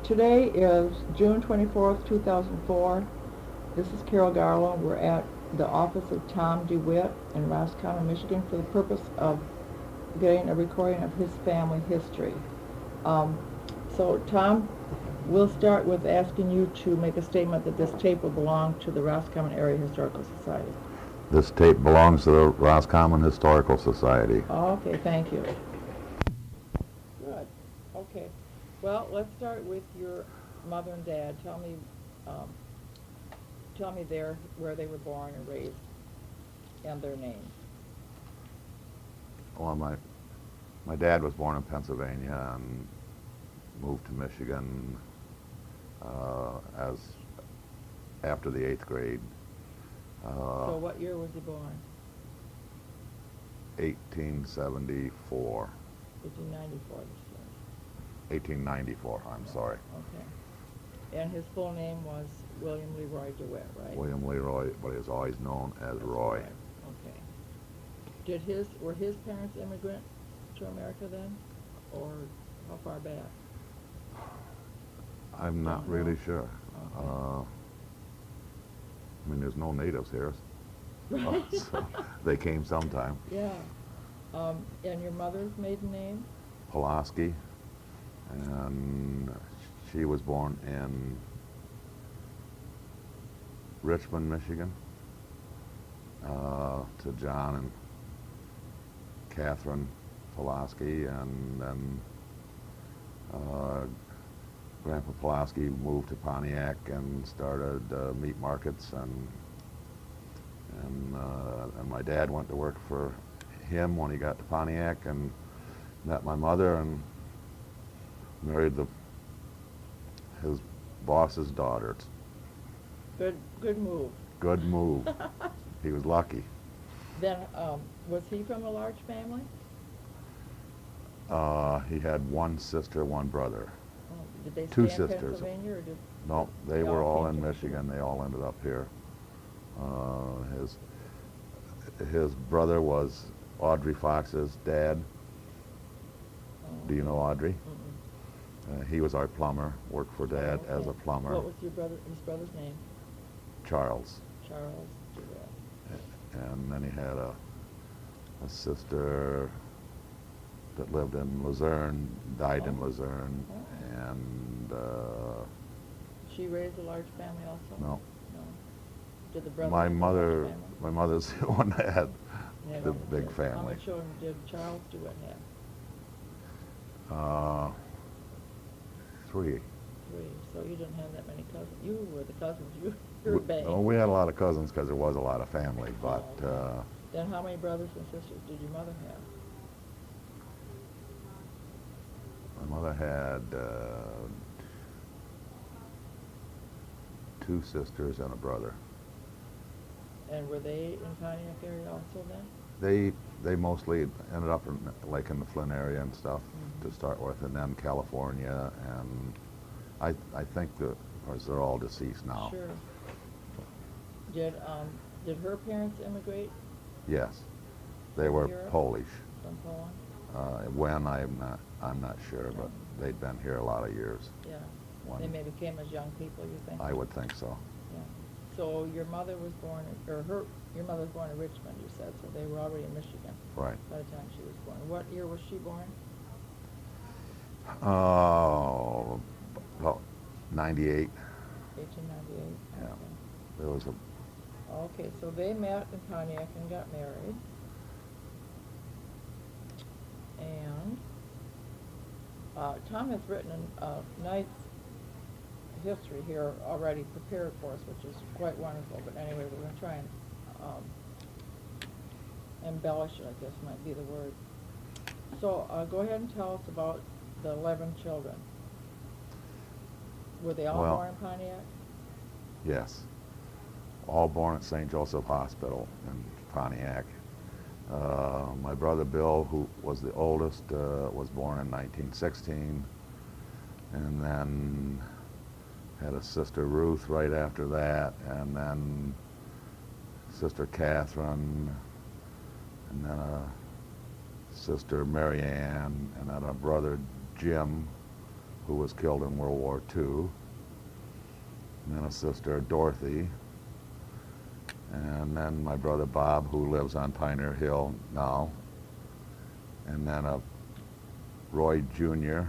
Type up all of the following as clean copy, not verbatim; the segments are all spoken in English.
Today is June 24th, 2004. This is Carol Garland. We're at the office of Tom DeWitt in Roscommon, Michigan for the purpose of getting a recording of his family history. So Tom, we'll start with asking you to make a statement that this tape will belong to the Roscommon Area Historical Society. This tape belongs to the Roscommon Historical Society. Okay, thank you. Good. Okay. Well, let's start with your mother and dad. Tell me where they were born and raised, and their names. Well, my dad was born in Pennsylvania and moved to Michigan as after the 8th grade. So what year was he born? 1874. 1894, you said. 1894, I'm sorry. Okay. And his full name was William Leroy DeWitt, right? William Leroy, but he was always known as Roy. Okay. Were his parents immigrant to America then, or how far back? I'm not Don't know. really sure. Okay. I mean, there's no natives here, Right. so they came sometime. Yeah. And your mother's maiden name? Pulaski, and she was born in Richmond, Michigan, to John and Catherine Pulaski, and then Grandpa Pulaski moved to Pontiac and started meat markets, and my dad went to work for him when he got to Pontiac and met my mother and married his boss's daughter. Good move. Good move. He was lucky. Then, was he from a large family? He had one sister, one brother. Oh, did they Two stay in sisters. Pennsylvania, or did No, they They were all all came in to Michigan. Michigan. They all ended up here. His brother was Audrey Fox's dad. Do you know Audrey? Mm-mm. He was our plumber, worked for Dad Oh, as a okay. plumber. What was his brother's name? Charles. Charles DeWitt. And then he had a sister that lived in Luzerne, died in Oh. Luzerne, Oh. and She raised a large family also? no. No. Did the brother My raise a large mother, family? my mother's the one that had They had the all big kids. How family. many children did Charles DeWitt have? 3. 3. So you didn't have that many cousins. You were the cousins. You were big. Oh, we had a lot of cousins because there was a lot of family, but Then how many brothers and sisters did your mother have? my mother had 2 sisters and a brother. And were they in Pontiac area also then? They mostly ended up in the Flint area and stuff to start with, and then California, and I think that, of course, they're all deceased now. Sure. Did her parents immigrate Yes, they From were Europe? Polish. from Poland? When I'm not sure, but they'd been here a lot of years. Yeah. When They maybe came as young people, you think? I would think so. Yeah. So your mother was born, your mother was born in Richmond, you said, so they were already in Michigan Right. by the time she was born. What year was she born? Oh, about 98. 1898? Yeah. Okay. There was a Okay, so they met in Pontiac and got married. And Tom has written a nice history here already prepared for us, which is quite wonderful. But anyway, we're going to try and embellish it, I guess might be the word. So go ahead and tell us about the 11 children. Were they all Well, born in Pontiac? Yes. All born at St. Joseph Hospital in Pontiac. My brother Bill, who was the oldest, was born in 1916, and then had a sister Ruth right after that, and then Sister Catherine, and then a sister Mary Ann, and then a brother Jim, who was killed in World War II, and then a sister, Dorothy, and then my brother Bob, who lives on Pioneer Hill now, and then a Roy Jr.,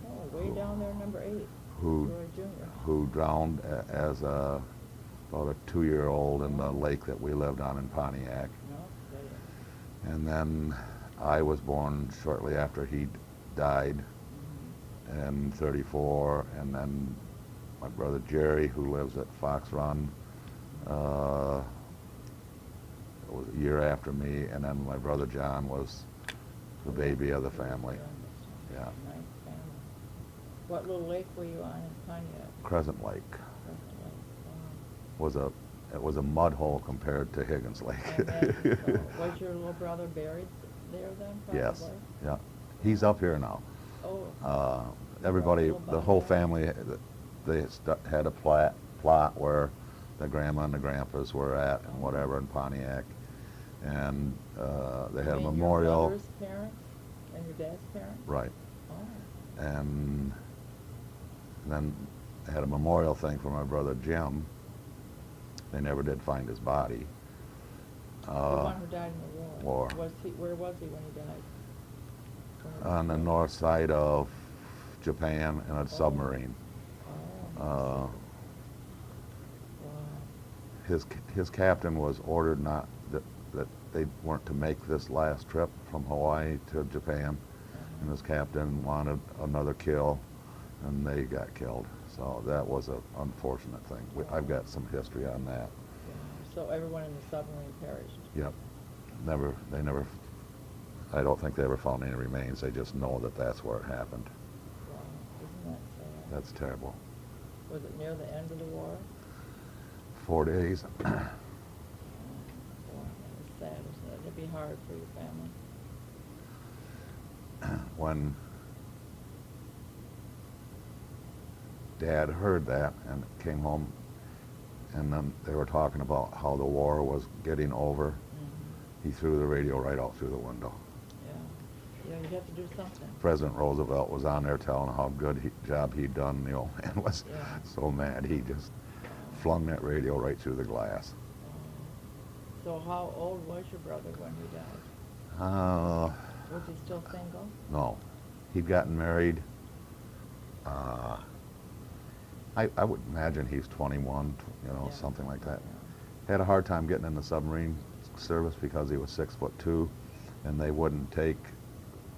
Oh, way down there, number 8. who Roy Jr. who drowned as about a 2-year-old in the lake that we lived on in Pontiac. No, they- And then I was born shortly after he died in '34, and then my brother Jerry, who lives at Fox Run, was a year after me, and then my brother John was the baby of the family. Yeah. Nice family. What little lake were you on in Pontiac? Crescent Lake Crescent Lake. was a mud hole compared to Higgins Lake. Wow. I imagine so. Was your little brother buried there then, probably? Yes. Yeah. He's up here now. Oh. Everybody, Little the whole bungalow. family, they had a plot where the grandma and the grandpas were at and whatever in Pontiac, and they had a You mean memorial. Your mother's parents and your dad's parents? Right. Oh. And then they had a memorial thing for my brother Jim. They never did find his body. The one who died in the war. War. Where was he when he died? On the north side of Japan in a submarine. Oh. Wow. His captain was ordered not that they weren't to make this last trip from Hawaii to Japan, and his captain wanted another kill, and they got killed. So that was an unfortunate thing. I've got some history on that. Yeah. So everyone in the submarine perished. Yep. They never. I don't think they ever found any remains. They just know that that's where it happened. Wow. Isn't that sad? That's terrible. Was it near the end of the war? 4 days. Boy, that was sad, isn't it? It'd be hard for your family. When Dad heard that and came home, and then they were talking about how the war was getting over, he threw the radio right out through the window. Yeah, you have to do something. President Roosevelt was on there telling how good job he'd done. The old man was Yeah. so mad. He just flung that radio right through the glass. So how old was your brother when he died? Was he still single? No. He'd gotten married. I would imagine he's 21, Yeah. something like that. Yeah. Had a hard time getting in the submarine service because he was 6'2", and they wouldn't take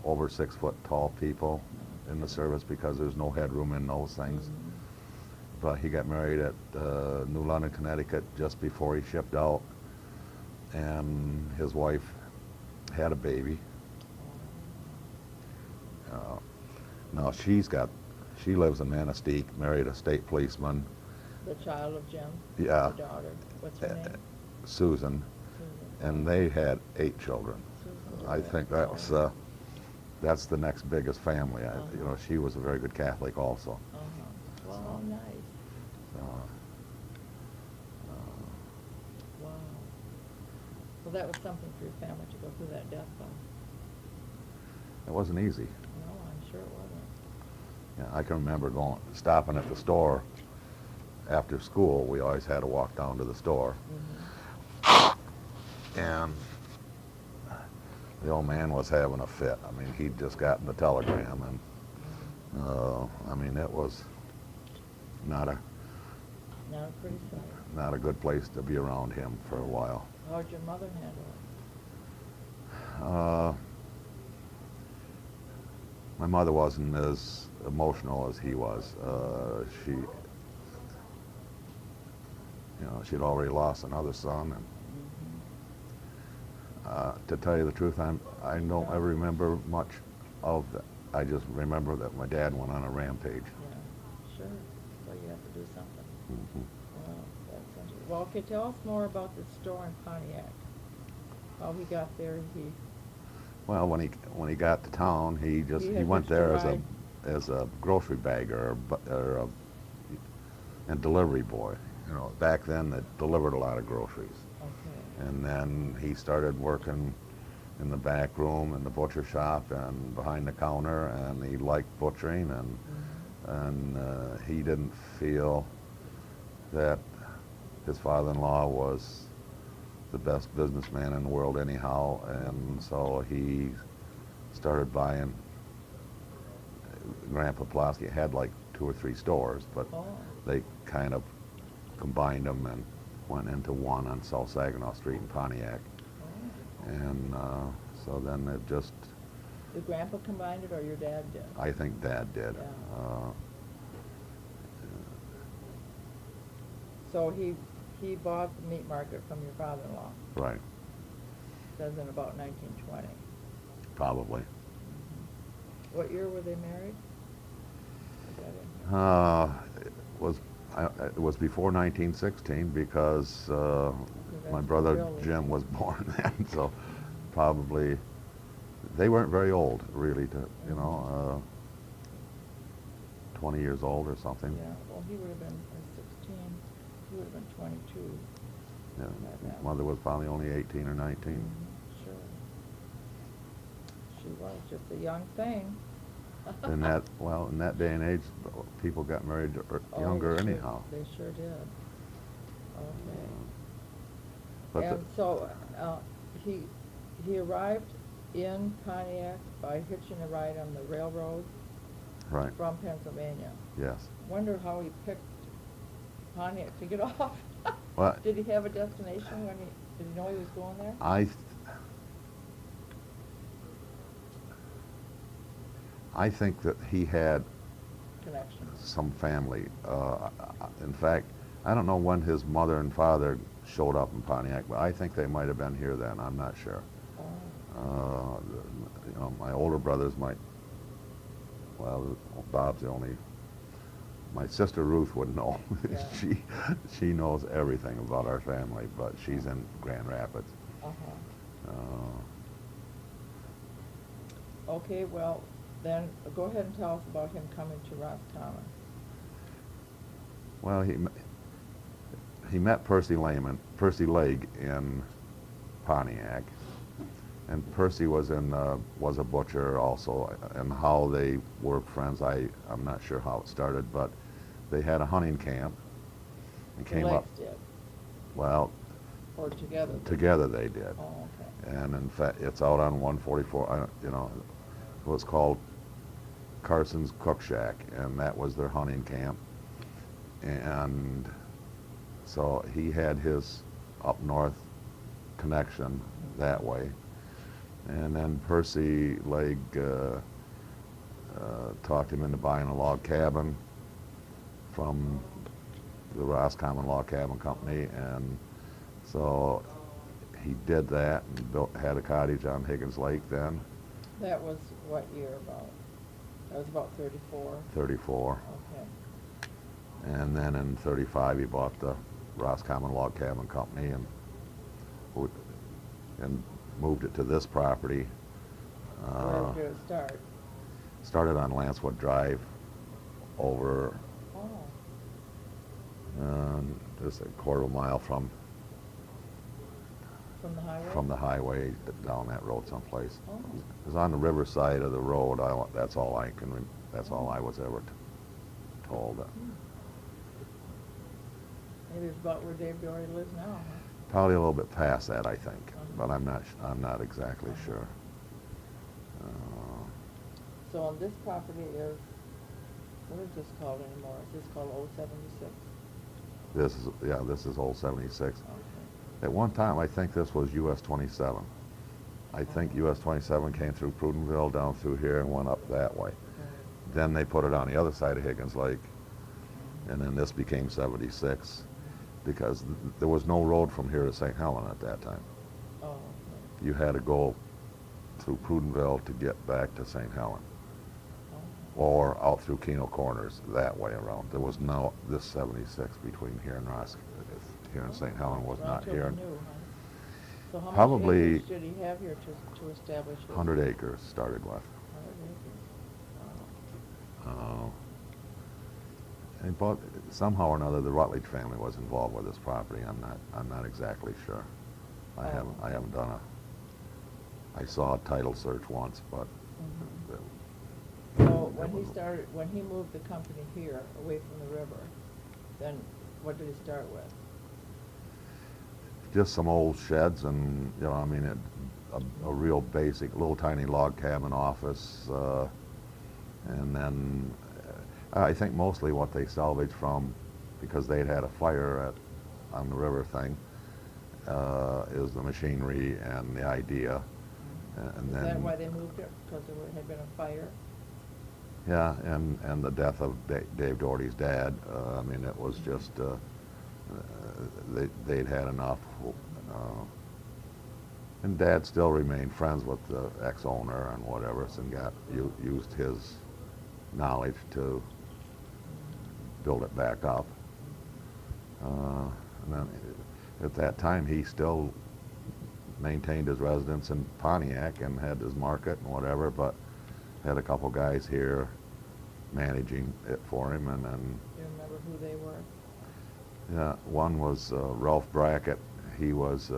over 6 foot tall people in the service because there's no headroom in those things. But he got married at New London, Connecticut just before he shipped out, and his wife had a baby. Now she lives in Manistee, married a state policeman. The child of Jim? Yeah. The daughter? What's her name? Susan, Susan. and they had 8 children. Susan I DeWitt. think that's the next biggest family. She was a very good Catholic also. Well, nice. So, Wow. Well, that was something for your family to go through that death, though. it wasn't easy. No, I'm sure it wasn't. Yeah, I can remember stopping at the store after school. We always had to walk down to the store, and the old man was having a fit. I mean, he'd just gotten the telegram, and it was not a Not a pretty sight. not a good place to be around him for a while. How'd your mother handle it? My mother wasn't as emotional as he was. She'd already lost another son, and to tell you the truth, I don't ever remember much of that. I just remember that my dad went on a rampage. Yeah, sure. So you have to do something. Mhm. Wow, that's interesting. Well, okay, tell us more about the store in Pontiac. How he got there, Well, when he got to town, he had went hitched a there ride. as a grocery bagger and delivery boy. Back then they delivered a lot of groceries. okay. And then he started working in the back room in the butcher shop and behind the counter, and he liked butchering, and he didn't feel that his father-in-law was the best businessman in the world anyhow, and so he started buying. Grandpa Pulaski had like 2 or 3 stores, but Oh. they kind of combined them and went into one on South Saginaw Street in Pontiac. Oh. And so then it just, Did Grandpa combine it or your dad did? I think Dad did. Yeah. So he bought the meat market from your father-in-law. Right, Says in about 1920. probably. What year were they married? Is that in here? It was before 1916 because my that's brother really- Jim was born then, so probably they weren't very old, really, to 20 years old or something. Yeah, well, he would have been 16. He would have been 22. Yeah, Like that. mother was probably only 18 or 19. Sure. She was just a young thing. In that day and age, people got married Oh, younger they sure- anyhow. They sure did. Okay. But And so he arrived in Pontiac by hitching a ride on the railroad right, from Pennsylvania. yes. Wonder how he picked Pontiac to get off. Well, Did he have a destination when did he know he was going there? I think that he had Connections. some family. In fact, I don't know when his mother and father showed up in Pontiac, but I think they might have been here then. I'm not sure. Oh. My older brothers might. Well, Bob's the only. My sister Ruth would know. Yeah. she knows everything about our family, but she's in Grand Rapids. Uh-huh. Uh, Okay, well, then go ahead and tell us about him coming to Roscommon. well, he met Percy Legg in Pontiac, and Percy was a butcher also. And how they were friends, I'm not sure how it started, but they had a hunting camp and The came up. Lakes did, Well, or together? together they did. Oh, okay. And in fact, it's out on 144. It was called Carson's Cook Shack, and that was their hunting camp. And so he had his up north connection that way. And then Percy Legg talked him into buying a log cabin from the Roscommon Log Cabin Company, and so he did that and had a cottage on Higgins Lake then. That was what year about? That was about 34? 34. Okay. And then in 35 he bought the Roscommon Log Cabin Company and moved it to this property. Where did it start? Started on Lancewood Drive over Oh, just a quarter of a mile from from the highway? the highway down that road someplace. Oh. It was on the river side of the road. That's all I was ever told. Maybe it's about where Dave Dory lives now, huh? Probably a little bit past that, I think, but I'm not exactly sure. So on this property is, what is this called anymore? Is this called Old 76? This is Old 76. Okay. At one time, I think this was US 27. I think US 27 came through Prudenville down through here and went up that way. Then they put it on the other side of Higgins Lake, and then this became 76 because there was no road from here to St. Helena at that time. Oh, okay. You had to go through Prudenville to get back to St. Helen, Oh. or out through Keno Corners that way around. There was no this 76 between here and here in St. Helen was not here. Relatively new, huh? So how Probably much acreage did he have here to establish his? 100 acres started with. 100 acres. Wow. But somehow or another, the Rutledge family was involved with this property. I'm not exactly sure. I haven't done I saw a title search once, but So It was- when he moved the company here, away from the river, then what did he start with? just some old sheds and, you know, I mean, a real basic little tiny log cabin office, and then I think mostly what they salvaged from, because they'd had a fire on the river thing, is the machinery and the idea. And Is then, that why they moved it? Because had been a fire? yeah, and the death of Dave Doherty's dad. I mean, it was just they'd had enough. And Dad still remained friends with the ex-owner and whatever, and used his knowledge to build it back up. And then at that time, he still maintained his residence in Pontiac and had his market and whatever, but had a couple guys here managing it for him. And then, Do you remember who they were? yeah, one was Ralph Brackett. He was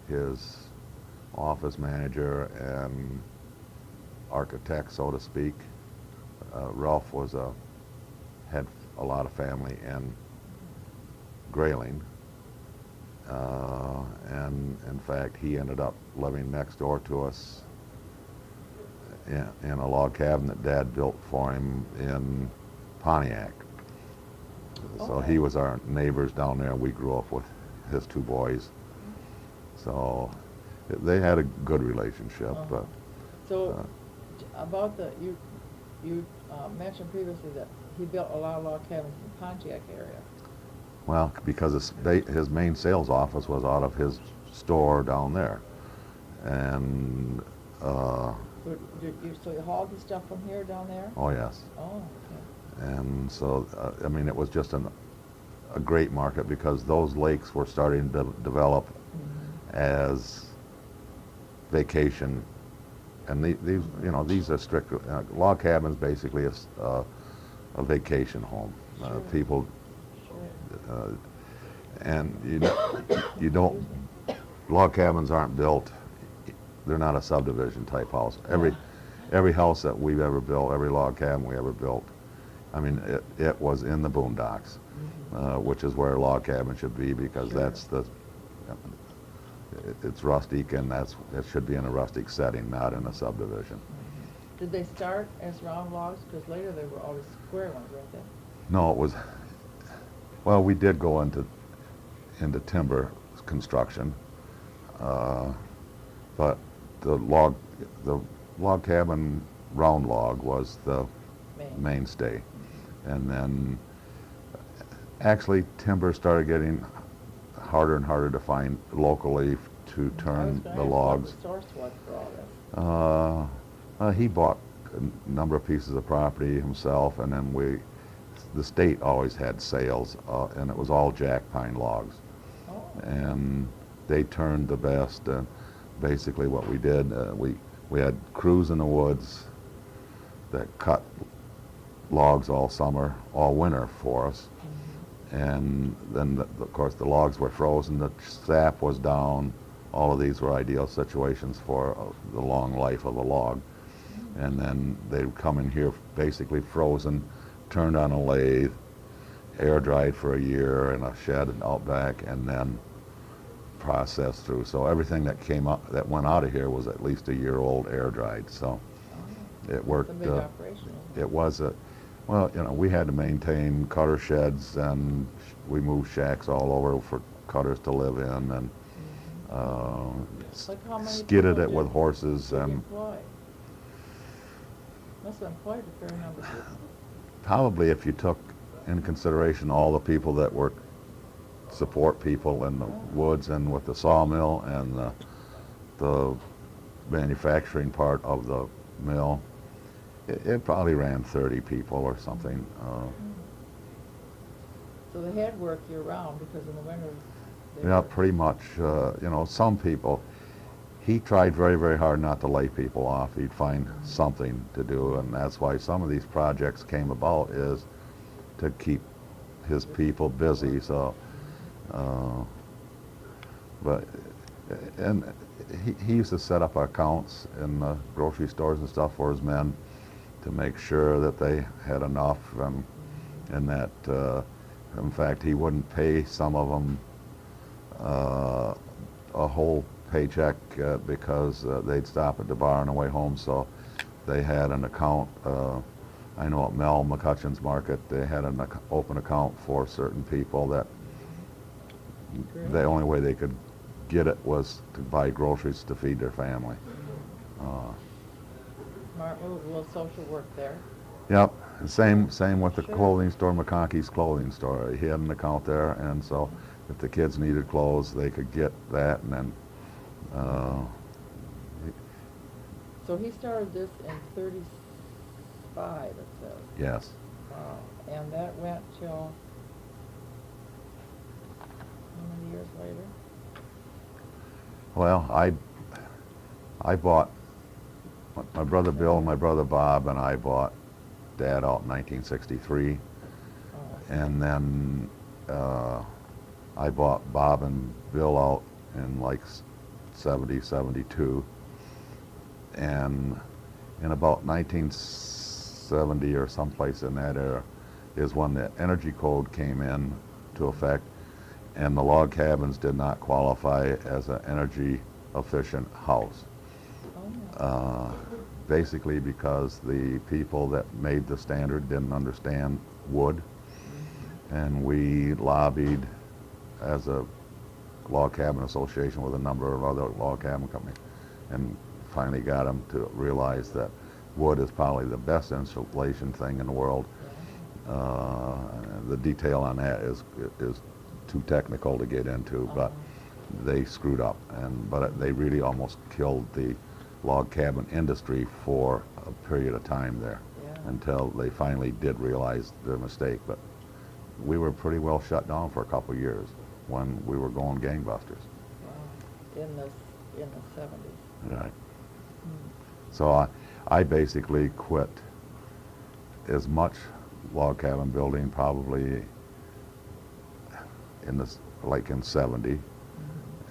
his office manager and architect, so to speak. Ralph had a lot of family in Grayling, and in fact, he ended up living next door to us in a log cabin that Dad built for him in Pontiac. So Okay. he was our neighbors down there, and we grew up with his two boys. So they had a good relationship. But So about you mentioned previously that he built a lot of log cabins in the Pontiac area. well, because his main sales office was out of his store down there, and So you hauled the stuff from here down there? oh yes, Oh, okay. and so I mean, it was just a great market because those lakes were starting to develop as vacation, and these, you know, these are strict log cabins, basically a vacation home. Sure. People, Sure. and you don't, log cabins aren't built, they're not a subdivision type house. Every house that we've ever built, every log cabin we ever built, I mean, it was in the boondocks, which is where a log cabin should be, because Sure. that's it's rustic, and it should be in a rustic setting, not in a subdivision. Did they start as round logs? Because later they were always square ones, weren't they? No, it was, well, we did go into timber construction, but the log cabin round log was the mainstay. And then actually timber started getting harder and harder to find locally to turn the logs. What the source was for all this. He bought a number of pieces of property himself, and then the state always had sales, and it was all jack pine logs. Oh. And they turned the best. Basically what we did, we had crews in the woods that cut logs all summer, all winter for us. And then, of course, the logs were frozen, the sap was down. All of these were ideal situations for the long life of a log. And then they would come in here basically frozen, turned on a lathe, air dried for a year in a shed and out back, and then processed through. So everything that went out of here was at least a year old, air dried. So it worked. It's a big operation. It was well, you know, we had to maintain cutter sheds, and we moved shacks all over for cutters to live in, and Like how many skidded people it with did horses. you And employ? Must have employed a fair number of people. probably, if you took in consideration all the people that were support people in the woods and with the sawmill and the manufacturing part of the mill, it probably ran 30 people or something. So they had work year round because in the winter. Yeah, pretty much. You know, some people, he tried very, very hard not to lay people off. He'd find something to do, and that's why some of these projects came about, is to keep his people busy. So, but And he used to set up accounts in the grocery stores and stuff for his men to make sure that they had enough, and that, in fact, he wouldn't pay some of them a whole paycheck because they'd stop at the bar on the way home. So they had an account. I know at Mel McCutcheon's Market, they had an open account for certain people that Great. the only way they could get it was to buy groceries to feed their family. Smart move, a little social work there. Yep. And same with the Sure. clothing store, McConkey's clothing store. He had an account there, and so if the kids needed clothes, they could get that, and then So he started this in 35, it says. yes. Wow. And that went till, how many years later? Well, I bought, my brother Bill and my brother Bob and I bought Dad out in 1963, Oh, and then I bought Bob and Bill out in like 70, 72, and in about 1970 or someplace in that era is when the energy code came in to effect, and the log cabins did not qualify as an energy efficient house. oh, Basically because the people that made the standard didn't understand wood, and we lobbied as a log cabin association with a number of other log cabin companies, and finally got them to realize that wood is probably the best insulation thing in the world. The detail on that is too technical to get into, but they screwed up, but they really almost killed the log cabin industry for a period of time there, yeah. until they finally did realize their mistake. But we were pretty well shut down for a couple of years when we were going gangbusters. Wow. In the 70s. Right. So I basically quit as much log cabin building probably in 70,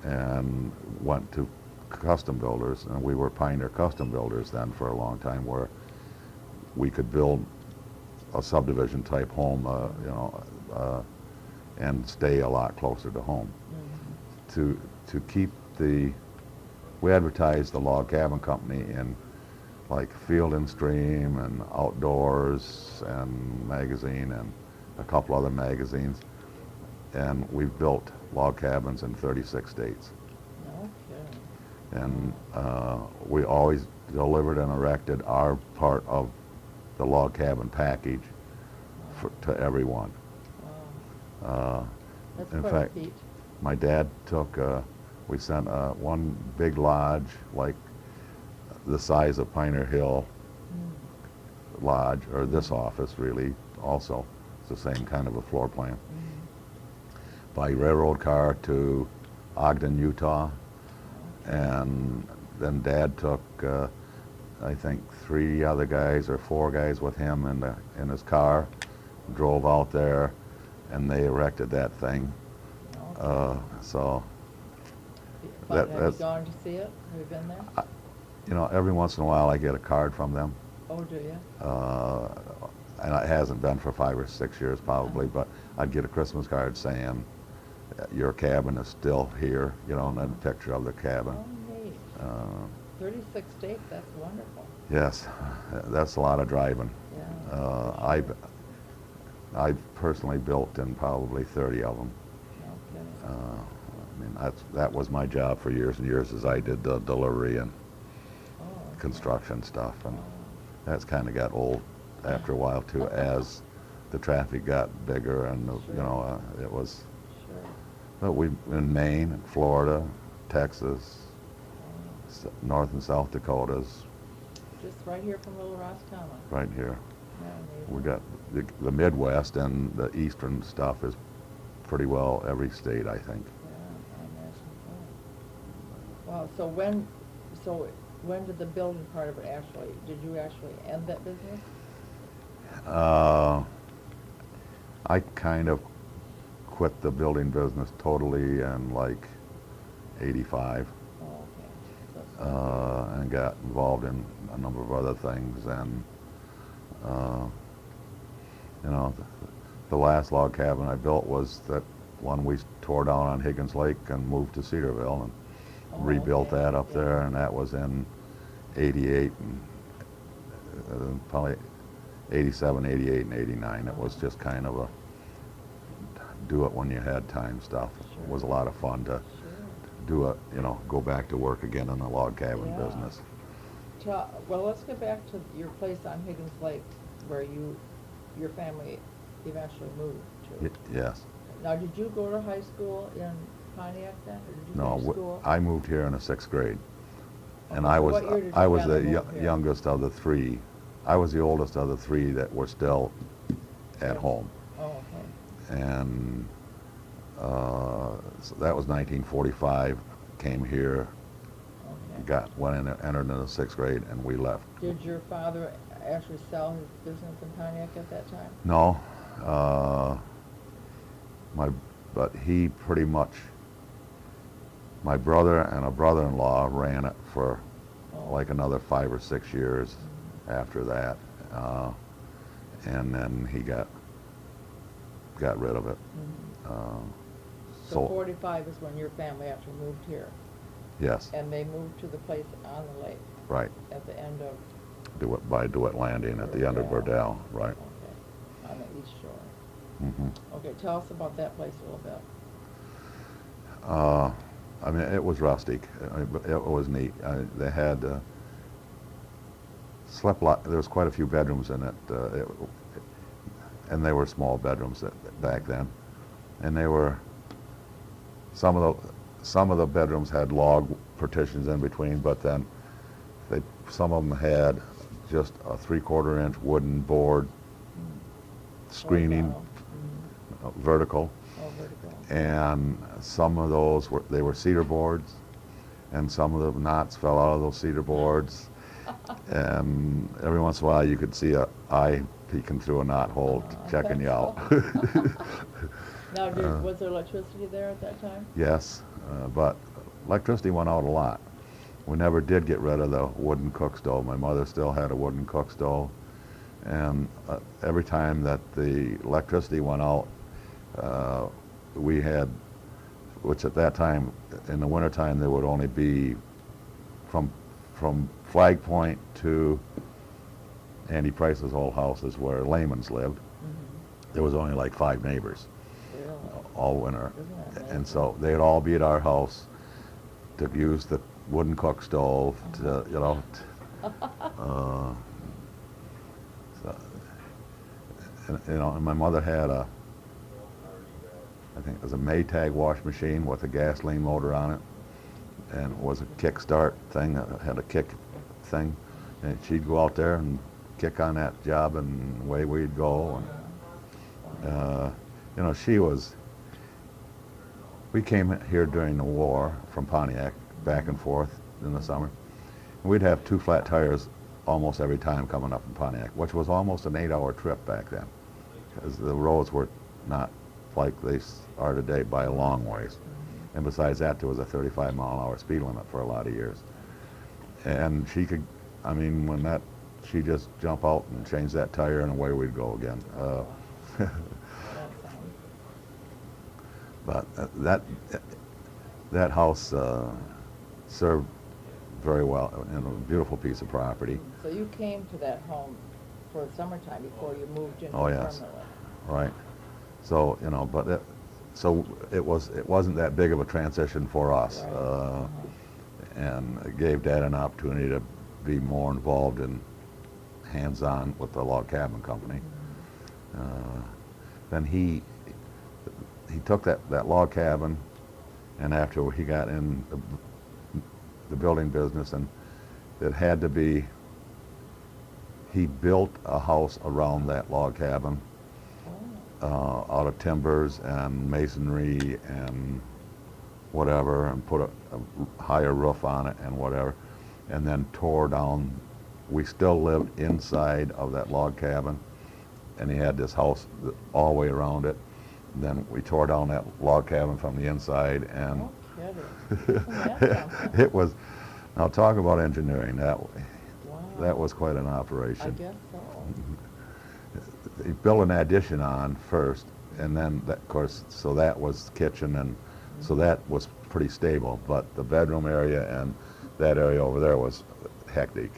and went to custom builders, and we were pioneer custom builders then for a long time, where we could build a subdivision type home, and stay a lot closer to home. To keep we advertised the log cabin company in like Field and Stream and Outdoors and magazine and a couple other magazines, and we've built log cabins in 36 states. No kidding. And we always delivered and erected our part of the log cabin package to everyone. Wow. That's In quite fact, a feat. my dad took, we sent one big lodge, like the size of Pioneer Hill Lodge, or this office really, also. It's the same kind of a floor plan. By railroad car to Ogden, Utah. And then Dad took, I think, 3 other guys or 4 guys with him in his car, drove out there, and they erected that thing. So But have you that's, gone to see it? Have you been there? every once in a while I get a card from them. Oh, do you? And it hasn't been for 5 or 6 years probably, but I'd get a Christmas card saying, your cabin is still here, and then a picture of the cabin. Oh, neat. 36 states, that's wonderful. Yes, that's a lot of driving. Yeah. I've personally built in probably 30 of them. No kidding. That was my job for years and years, as I did the delivery and Oh, okay. construction stuff, and Oh, that's kind of got old after a while too, as the traffic got bigger, and it was. sure. But we've in Maine, Florida, Texas, North and South Dakotas, Just right here from Little Roscommon. right here. Yeah, We got the Midwest, and the eastern stuff is pretty well every state, I think. Yeah, I imagine so. Wow, so when did the building part of it did you actually end that business? I kind of quit the building business totally in like 85, Oh, okay. So, and got involved in a number of other things. And uh, you know, the last log cabin I built was that one we tore down on Higgins Lake and moved to Cedarville and oh, rebuilt okay. that up Yeah. there, and that was in 88 and probably 87, 88, and 89. It was just kind of a do it when you had time stuff. Sure. It was a lot of fun to Sure. do it, you know, go back to work again in the log cabin Yeah. business. Well, let's get back to your place on Higgins Lake where your family eventually moved to. Yes. Now, did you go to high school in Pontiac then, or did you No, finish school? I moved here in the 6th grade, and Okay, I so was what year did I your was the family move here? youngest of the three. I was the oldest of the three that were still at home, Oh, okay. and so that was 1945. Came here, Okay. entered into the 6th grade, and we left. Did your father actually sell his business in Pontiac at that time? No, but he pretty much. My brother and a brother-in-law ran it for Oh. like another 5 or 6 years after that, and then he got rid of it. So 45 is when your family actually moved here, Yes, and they moved to the place on the lake right. at the end of. By DeWitt Landing at the end of Burdell, right. Okay, on the east shore. Hmm. Okay, tell us about that place a little bit. I mean, it was rustic. It was neat. They had there was quite a few bedrooms in it, and they were small bedrooms back then. And they were some of the bedrooms had log partitions in between, but then some of them had just a 3/4 inch wooden board screening, vertical. Oh, vertical. And some of those were cedar boards, and some of the knots fell out of those cedar boards, and every once in a while you could see a eye peeking through a knot hole checking you out. Now, was there electricity there at that time? Yes, but electricity went out a lot. We never did get rid of the wooden cook stove. My mother still had a wooden cook stove, and every time that the electricity went out, we had, which at that time, in the wintertime, there would only be from Flag Point to Andy Price's old house is where Layman's lived. There was only like 5 neighbors Really? all winter. Isn't that And so they'd all be at our house to use the wooden cook stove to, you know, so, and my mother had I think it was a Maytag wash machine with a gasoline motor on it, and it was a kickstart thing, had a kick thing, and she'd go out there and kick on that job, and away we'd go. And you know, we came here during the war from Pontiac, back and forth in the summer. And we'd have 2 flat tires almost every time coming up from Pontiac, which was almost an 8-hour trip back then, because the roads were not like they are today by a long ways. And besides that, there was a 35-mile-an-hour speed limit for a lot of years. And she could, I mean, she'd just jump out and change that tire, and away we'd go again. But that house served very well, and a beautiful piece of property. So you came to that home for the summertime before you moved in Yes, permanently. right. So you know, but it wasn't that big of a transition for us, Right. And it gave Dad an opportunity to be more involved in hands-on with the log cabin company. Then he took that log cabin, and after he got in the building business, and it had to be, he built a house around that log cabin out of timbers and masonry and whatever, and put a higher roof on it and whatever, and then tore down. We still lived inside of that log cabin, and he had this house all the way around it. Then we tore down that log cabin from the inside and kidding. Isn't that something? It was, now talk about engineering, Wow. that was quite an I operation. guess so. He built an addition on first, and then, of course, so that was kitchen, and so that was pretty stable, but the bedroom area and that area over there was hectic.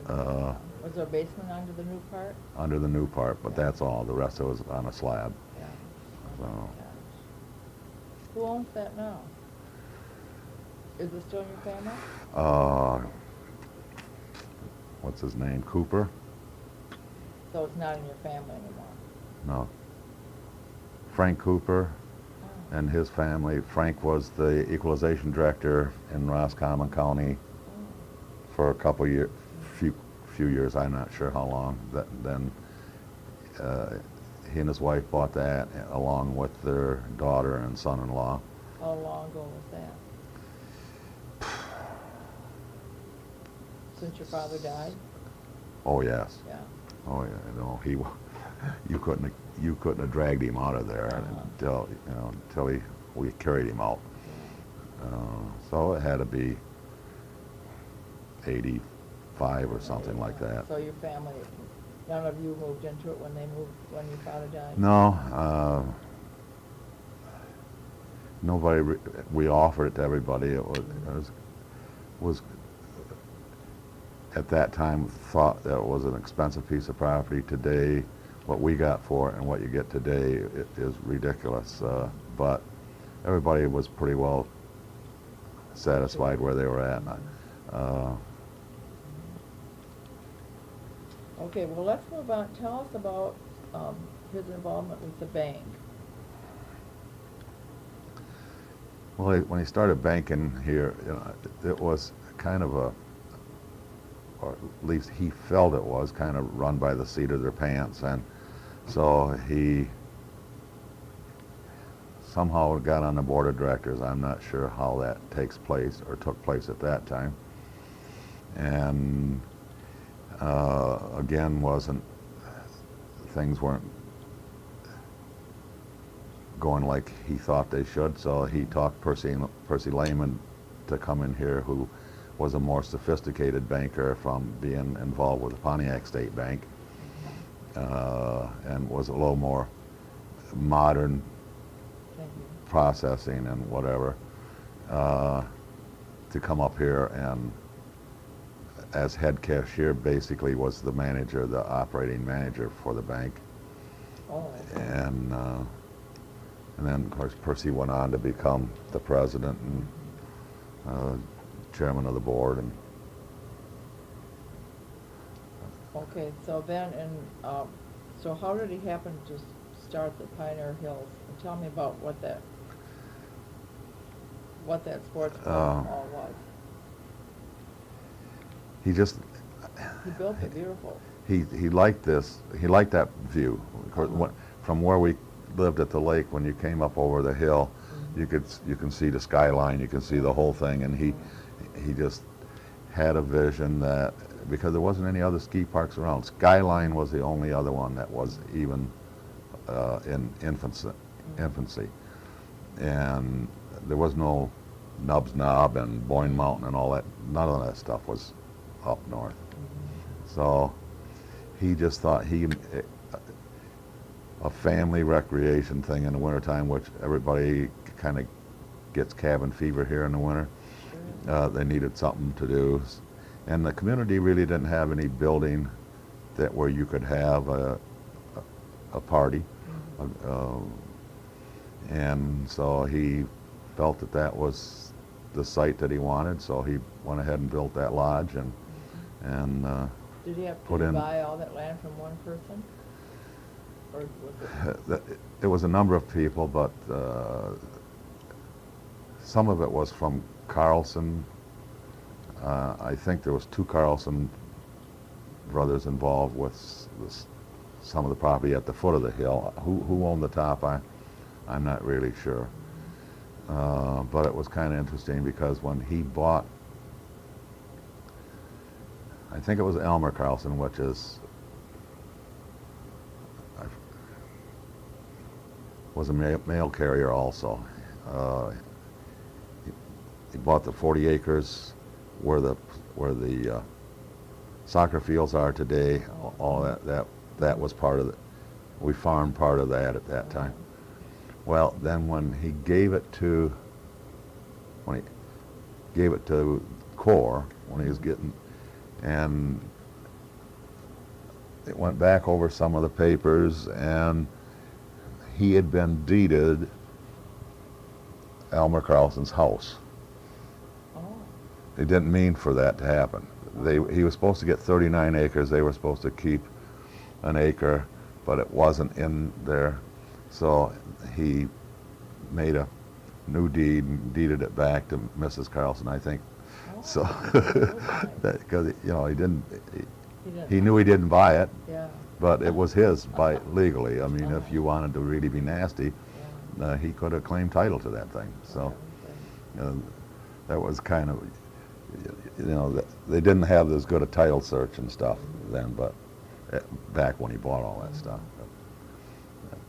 Wow. Was there a basement under the new part? Under the new part, but Yeah. that's all. The rest of it was on a slab. Yeah. So, Oh my gosh. Who owns that now? Is it still in your family? uh, what's his name? Cooper? So it's not in your family anymore? No. Frank Cooper Oh. and his family. Frank was the equalization director in Roscommon County Oh. for a couple years, few years. I'm not sure how long. Then he and his wife bought that along with their daughter and son-in-law. How long ago was that? Since your father died? Oh yes. Yeah. Oh yeah. No, you couldn't have dragged him out of there until we carried him out. So it had to be 85 or something like that. So your family, none of you moved into it when your father died? No, nobody. We offered it to everybody. It was at that time thought that it was an expensive piece of property. Today, what we got for it and what you get today is ridiculous. But everybody was pretty well satisfied where they were at. Okay, well, let's move on. Tell us about his involvement with the bank. Well, when he started banking here, it was kind of or at least he felt it was, kind of run by the seat of their pants. And so he somehow got on the board of directors. I'm not sure how that takes place or took place at that time. And again, things weren't going like he thought they should, so he talked Percy Lehman to come in here, who was a more sophisticated banker from being involved with the Pontiac State Bank, and was a little more modern processing and whatever, to come up here and as head cashier basically was the manager, the operating manager for the bank. Oh. And then of course Percy went on to become the president and chairman of the board. And Okay, so then, so how did he happen to start the Pioneer Hills? And tell me about what that sports club all was. he just He built it beautiful. he liked this. He liked that view. Of course, from where we lived at the lake, when you came up over the hill, you can see the skyline. You can see the whole thing. And he just had a vision that, because there wasn't any other ski parks around, Skyline was the only other one that was even in infancy, and there was no Nubs Knob and Boyne Mountain and all that. None of that stuff was up north. So he just thought a family recreation thing in the wintertime, which everybody kind of gets cabin fever here in the winter. They needed something to do, and the community really didn't have any building where you could have a party, and so he felt that was the site that he wanted. So he went ahead and built that lodge, and Did he have put to in. buy all that land from one person? Or was it? It was a number of people, but some of it was from Carlson. I think there was two Carlson brothers involved with some of the property at the foot of the hill. Who owned the top, I'm not really sure. But it was kind of interesting because when he bought, I think it was Elmer Carlson, which was a mail carrier also. he bought the 40 acres where the soccer fields are today. All that was part of it. We farmed part of that at that time. Well, then when he gave it to Corps, when he was getting, and it went back over some of the papers, and he had been deeded Elmer Carlson's house. Oh. It didn't mean for that to happen. He was supposed to get 39 acres. They were supposed to keep an acre, but it wasn't in there. So he made a new deed and deeded it back to Mrs. Carlson, I think. Oh. So, because he didn't, he didn't. knew he didn't buy it, Yeah. but it was his by legally. I mean, if you wanted to really be nasty, Yeah. he could have claimed title to that thing. So that was kind of, they didn't have as good a title search and stuff then, but back when he bought all that stuff.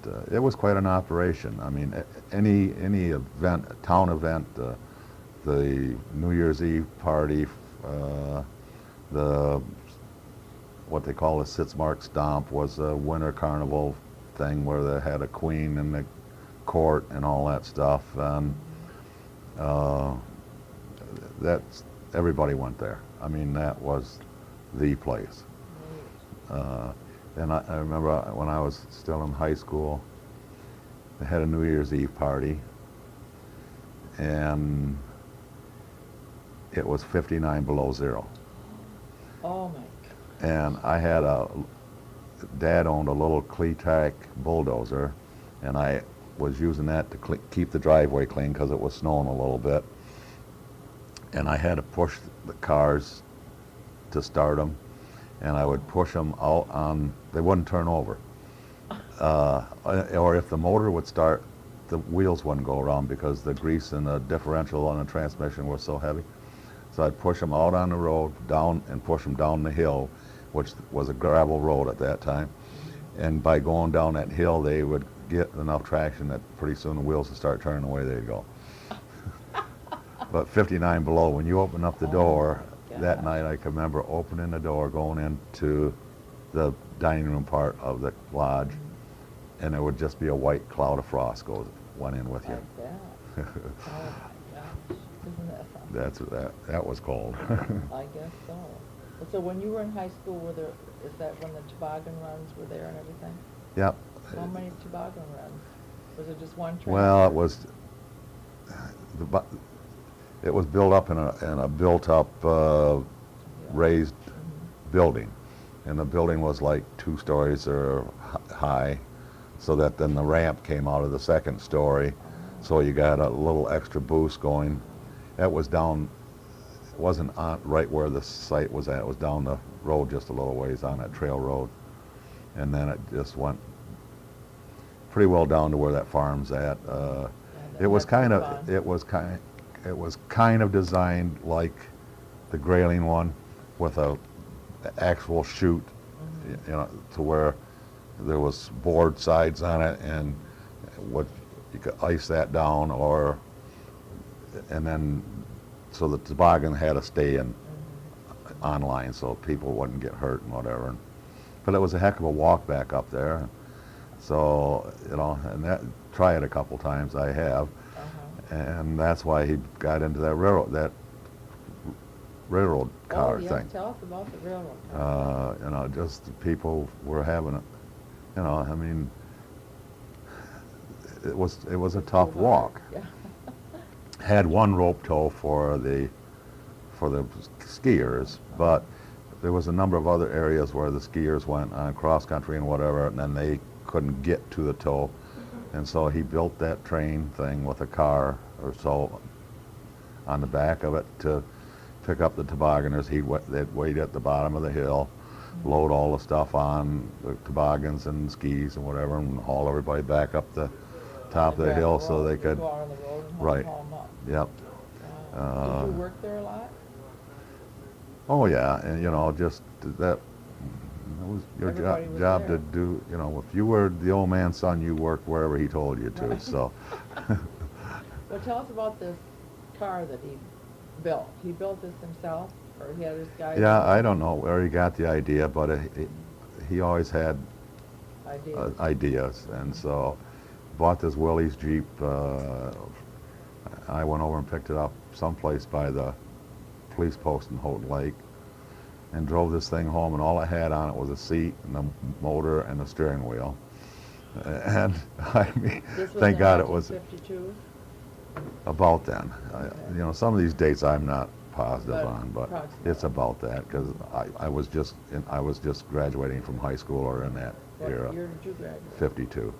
But it was quite an operation. I mean, any event, town event, the New Year's Eve party, the what they call a Sitzmark Stomp was a winter carnival thing where they had a queen in the court and all that stuff, and that's everybody went there. I mean, that was the place. And I remember when I was still in high school, they had a New Year's Eve party, and it was 59 below zero. Oh my God. And I had Dad owned a little Cleatac bulldozer, and I was using that to keep the driveway clean because it was snowing a little bit. And I had to push the cars to start them, and I would push them out on, they wouldn't turn over. Or if the motor would start, the wheels wouldn't go around because the grease and the differential on the transmission were so heavy. So I'd push them out on the road, down, and push them down the hill, which was a gravel road at that time. And by going down that hill, they would get enough traction that pretty soon the wheels would start turning the way they'd go. But 59 below, when you open up the door, that night I can remember opening the door, going into the dining room part of the lodge, and there would just be a white cloud of frost went in with you. Like that. Oh my gosh. Isn't that something? That was cold. I guess so. So when you were in high school, is that when the toboggan runs were there and everything? Yep. How many toboggan runs? Was it just one train? Well, it was built up in a built-up raised building, and the building was like 2 stories or high, so that then the ramp came out of the 2nd story, so you got a little extra boost going. That was down. It wasn't on right where the site was at. It was down the road just a little ways on that trail road, and then it just went pretty well down to where that farm's at. It was kind of designed like the Grayling one, with a actual chute, to where there was board sides on it, and you could ice that down, and then so the toboggan had to stay online so people wouldn't get hurt and whatever. But it was a heck of a walk back up there. So, and try it a couple times, I have. And that's why he got into that railroad car thing. Tell us about the railroad car. Just the people were having it, I mean, it was a tough walk. Yeah. Had one rope tow for the skiers, but there was a number of other areas where the skiers went on cross country and whatever, and then they couldn't get to the tow, and so he built that train thing with a car or so on the back of it to pick up the tobogganers. They'd wait at the bottom of the hill, load all the stuff on the toboggans and skis and whatever, and haul everybody back up the top of the hill so they could. Go out on the road and Right. haul them up. Yep. Did you work there a lot? Oh yeah, and just that. It was your Everybody was job there. to do. If you were the old man's son, you worked wherever he told you to. Right. So. Well, tell us about this car that he built? He built this himself, or he had his guys? Yeah, build I it? don't know where he got the idea, but he always had Ideas. ideas, and so bought this Willys Jeep. I went over and picked it up someplace by the police post in Houghton Lake, and drove this thing home, and all it had on it was a seat and a motor and a steering wheel. And I mean, This was thank in God it was 1952? about then. Okay. You know, some of these dates I'm not positive But on, but approximately. it's about that because I was just graduating from high school or in that What era, year did you graduate? 52.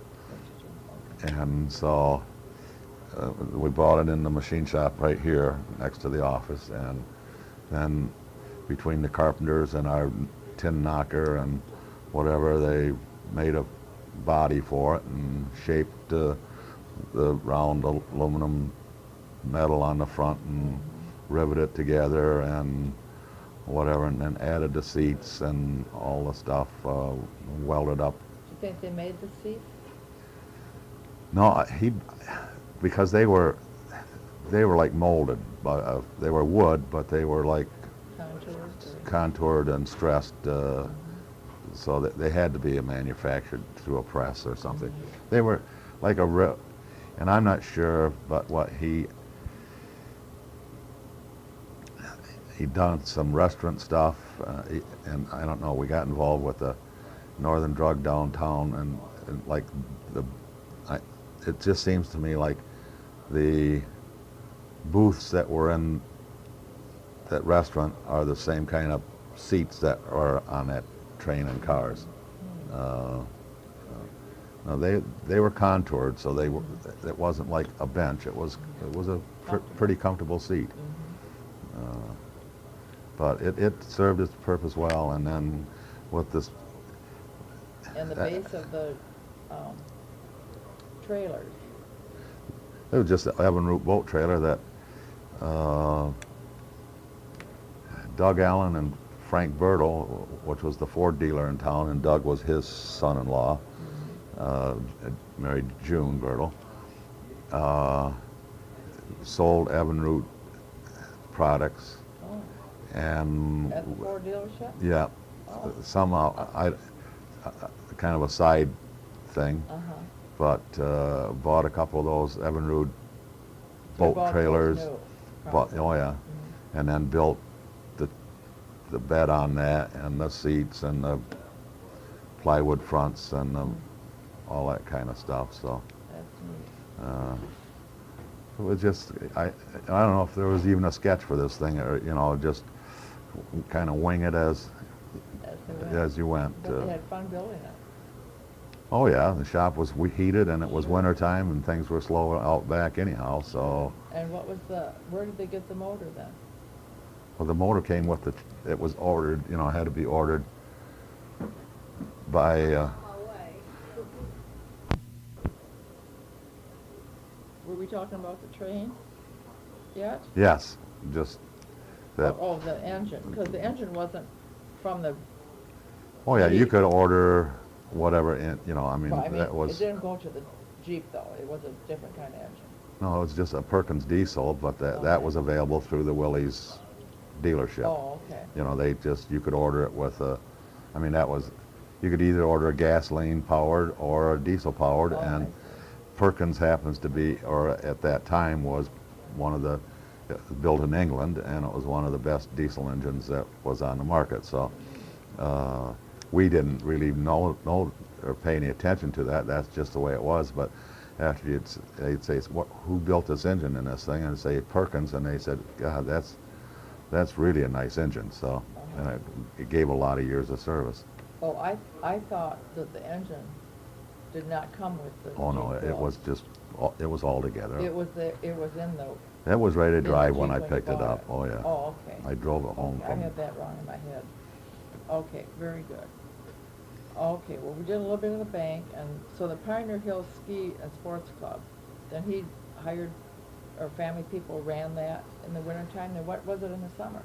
52, okay. And so we bought it in the machine shop right here next to the office, and then between the carpenters and our tin knocker and whatever, they made a body for it and shaped the round aluminum metal on the front and riveted it together and whatever, and then added the seats and all the stuff, welded up. Do you think they made the seat? No, because they were like molded, but they were wood, but they were like contoured and stressed, so that they had to be manufactured through a press or something. They were like and I'm not sure, but what he done some restaurant stuff, and I don't know. We got involved with the Northern Drug downtown, and like it just seems to me like the booths that were in that restaurant are the same kind of seats that are on that train and cars. No, they were contoured, so it wasn't like a bench. It was a pretty comfortable seat. But it served its purpose well, and then with this. And the base of the trailers. It was just an Evinrude boat trailer that Doug Allen and Frank Bertle, which was the Ford dealer in town, and Doug was his son-in-law, married June Bertle, sold Evinrude products. Oh. And At the Ford dealership? yeah, Oh. somehow kind of a side thing, but bought a couple of those Evinrude boat trailers. Oh yeah, and then built the bed on that and the seats and the plywood fronts and all that kind of stuff. So That's neat. it was just I don't know if there was even a sketch for this thing, or just kind of wing it as you went. But they had fun building it. Oh yeah, the shop was heated, and it was winter time, and things were slow out back anyhow. So. And where did they get the motor then? Well, the motor came with it was ordered. Had to be ordered by. Were we talking about the train yet? Yes, just that. Oh, the engine, because the engine wasn't from the. Oh yeah, you Jeep. could order whatever, Well, that was. It didn't go to the Jeep though. It was a different kind of engine. No, it was just a Perkins diesel, but that was available through the Willys dealership. Oh, okay. You could order it with you could either order a gasoline powered or a diesel powered, Oh, and I see. Perkins happens to be, or at that time was one of the, built in England, and it was one of the best diesel engines that was on the market. So we didn't really know or pay any attention to that. That's just the way it was. But after they'd say, who built this engine in this thing? And I'd say Perkins, and they said, God, that's really a nice engine. So and it gave a lot of years of service. Oh, I thought that the engine did not come with the Oh no, Jeep it built. was just it was all together. It was in the. It was ready to in the drive when Jeep I you picked it bought up. Oh yeah. Oh, okay. I drove it home I from. had that wrong in my head. Okay, very good. Okay, well, we did a little bit of the bank, and so the Pioneer Hills Ski and Sports Club, then he hired, or family people ran that in the wintertime, then what was it in the summer?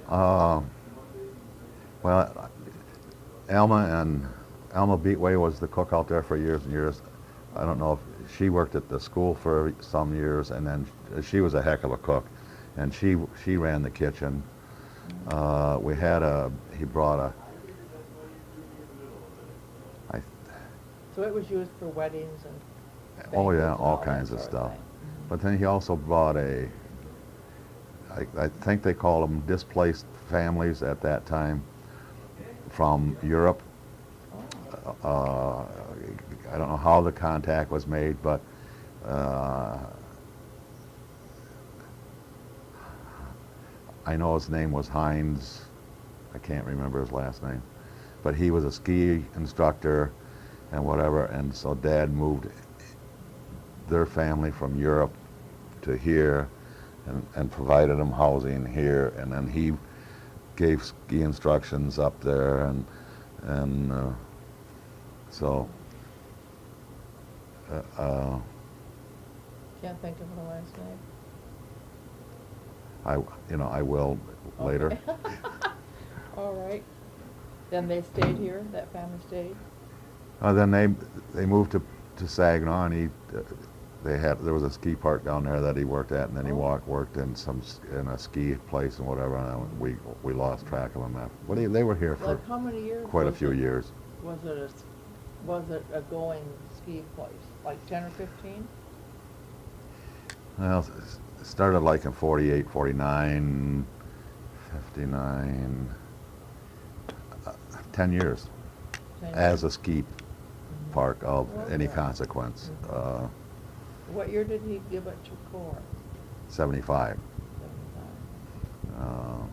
Well, Alma Beatway was the cook out there for years and years. I don't know if she worked at the school for some years, and then she was a heck of a cook, and she ran the kitchen. We had he brought I, So it was used for weddings and oh banquets yeah, and all that kinds of sort stuff. thing. But then he also brought I think they called them displaced families at that time from Europe. Oh. I don't know how the contact was made, but I know his name was Heinz. I can't remember his last name. But he was a ski instructor and whatever, and so Dad moved their family from Europe to here and provided them housing here, and then he gave ski instructions up there, and so Can't think of the last name. I will later. Okay. All right. Then they stayed here, that family stayed? Then they moved to Saginaw, and there was a ski park down there that he worked at, and then he Oh. worked in in a ski place and whatever, and we lost track of him after. But they were here for Like how many years? quite a was few it- years. Was it a going ski place, like 10 or 15? Well, it started like in 48, 49, 59, 10 years 10 as a years? ski park of any Okay. consequence. What year did he give it to Core? 75. 75.